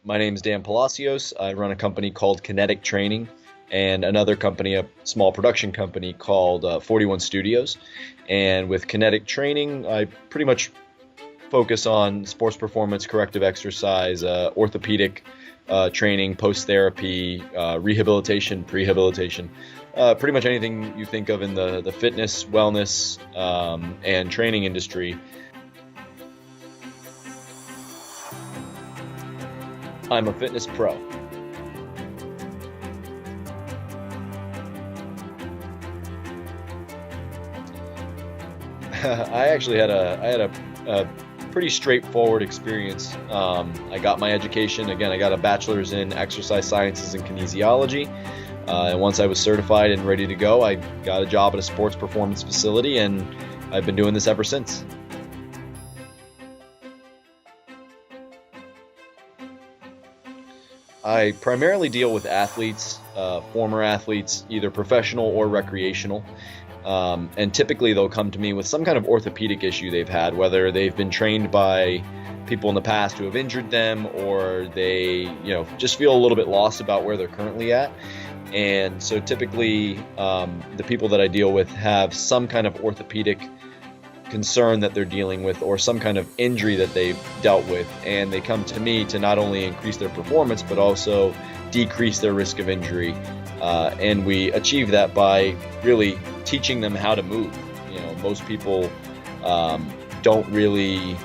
My name is Dan Palacios. I run a company called Kinetic Training and another company, a small production company called 41 Studios. And with Kinetic Training, I pretty much focus on sports performance, corrective exercise, orthopedic training, post-therapy, rehabilitation, prehabilitation, pretty much anything you think of in the fitness, wellness, and training industry. I'm a fitness pro. I actually had a pretty straightforward experience. I got my education. Again, I got a bachelor's in exercise sciences and kinesiology. And once I was certified and ready to go, I got a job at a sports performance facility, and I've been doing this ever since. I primarily deal with athletes, former athletes, either professional or recreational. And typically they'll come to me with some kind of orthopedic issue they've had, whether they've been trained by people in the past who have injured them, or they, just feel a little bit lost about where they're currently at. And so typically the people that I deal with have some kind of orthopedic concern that they're dealing with, or some kind of injury that they've dealt with, and they come to me to not only increase their performance but also decrease their risk of injury, and we achieve that by really teaching them how to move. Most people don't really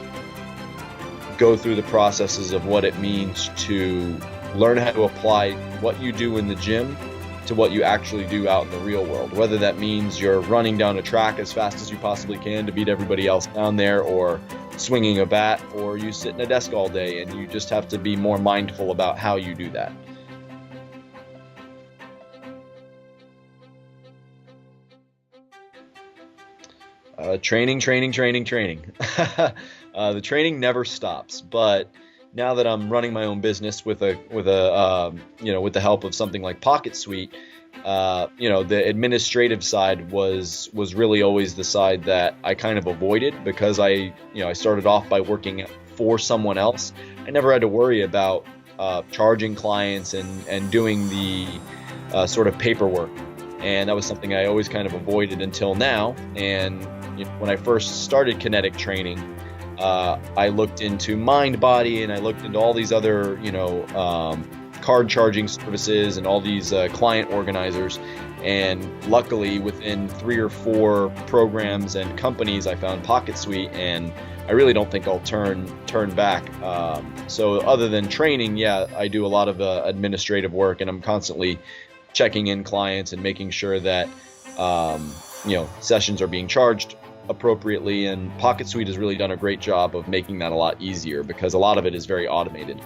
go through the processes of what it means to learn how to apply what you do in the gym to what you actually do out in the real world, whether that means you're running down a track as fast as you possibly can to beat everybody else down there, or swinging a bat, or you sit in a desk all day, and you just have to be more mindful about how you do that. Training. The training never stops, but now that I'm running my own business with the help of something like PocketSuite, the administrative side was really always the side that I kind of avoided, because I started off by working for someone else. I never had to worry about charging clients and doing the sort of paperwork, and that was something I always kind of avoided until now. And when I first started Kinetic Training, I looked into MindBody, and I looked into all these other, card charging services and all these client organizers. And luckily, within 3 or 4 programs and companies, I found PocketSuite, and I really don't think I'll turn back. So other than training, yeah, I do a lot of administrative work, and I'm constantly checking in clients and making sure that sessions are being charged appropriately, and PocketSuite has really done a great job of making that a lot easier, because a lot of it is very automated.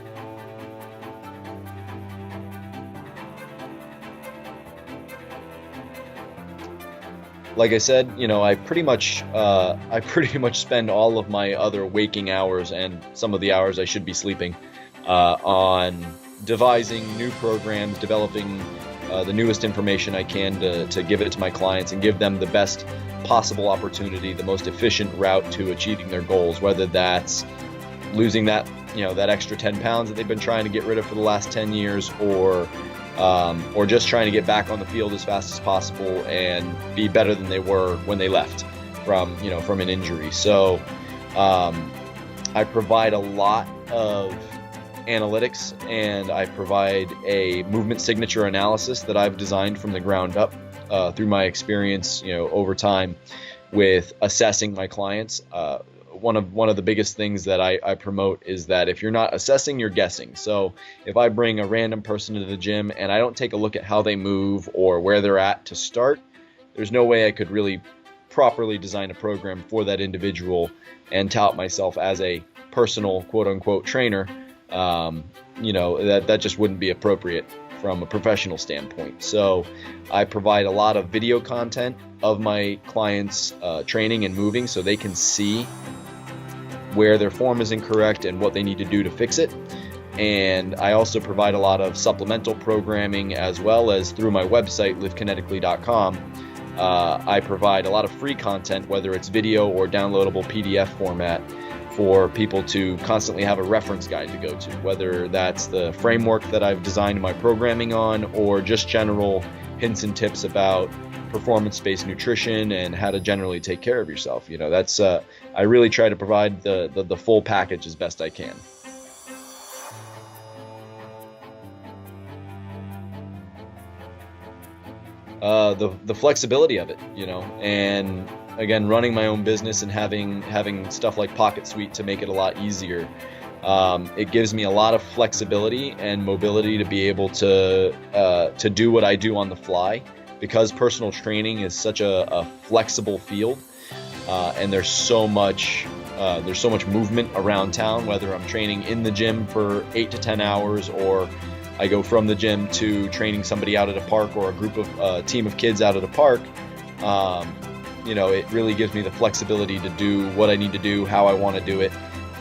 Like I said, I pretty much spend all of my other waking hours, and some of the hours I should be sleeping, on devising new programs, developing the newest information I can to give it to my clients and give them the best possible opportunity, the most efficient route to achieving their goals, whether that's losing that extra 10 pounds that they've been trying to get rid of for the last 10 years, or just trying to get back on the field as fast as possible and be better than they were when they left from an injury. So I provide a lot of analytics, and I provide a movement signature analysis that I've designed from the ground up through my experience over time with assessing my clients. One of the biggest things that I promote is that if you're not assessing, you're guessing. So if I bring a random person to the gym and I don't take a look at how they move or where they're at to start, there's no way I could really properly design a program for that individual and tout myself as a personal quote-unquote trainer. That just wouldn't be appropriate from a professional standpoint. So I provide a lot of video content of my clients training and moving, so they can see where their form is incorrect and what they need to do to fix it. And I also provide a lot of supplemental programming, as well as through my website, livekinetically.com. I provide a lot of free content, whether it's video or downloadable PDF format, for people to constantly have a reference guide to go to, whether that's the framework that I've designed my programming on or just general hints and tips about performance-based nutrition and how to generally take care of yourself. That's I really try to provide the full package as best I can. The flexibility of it, and again, running my own business and having stuff like PocketSuite to make it a lot easier. It gives me a lot of flexibility and mobility to be able to do what I do on the fly, because personal training is such a flexible field, and there's so much movement around town, whether I'm training in the gym for 8 to 10 hours or I go from the gym to training somebody out at a park or a team of kids out at a park. It really gives me the flexibility to do what I need to do, how I want to do it.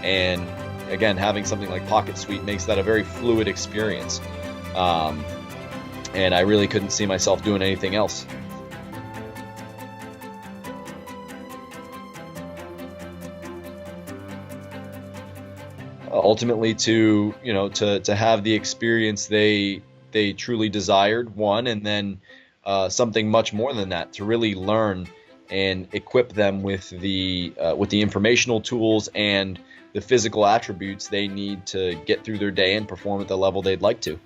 And again, having something like PocketSuite makes that a very fluid experience. And I really couldn't see myself doing anything else. Ultimately, to have the experience they truly desired, one, and then something much more than that, to really learn and equip them with the informational tools and the physical attributes they need to get through their day and perform at the level they'd like to.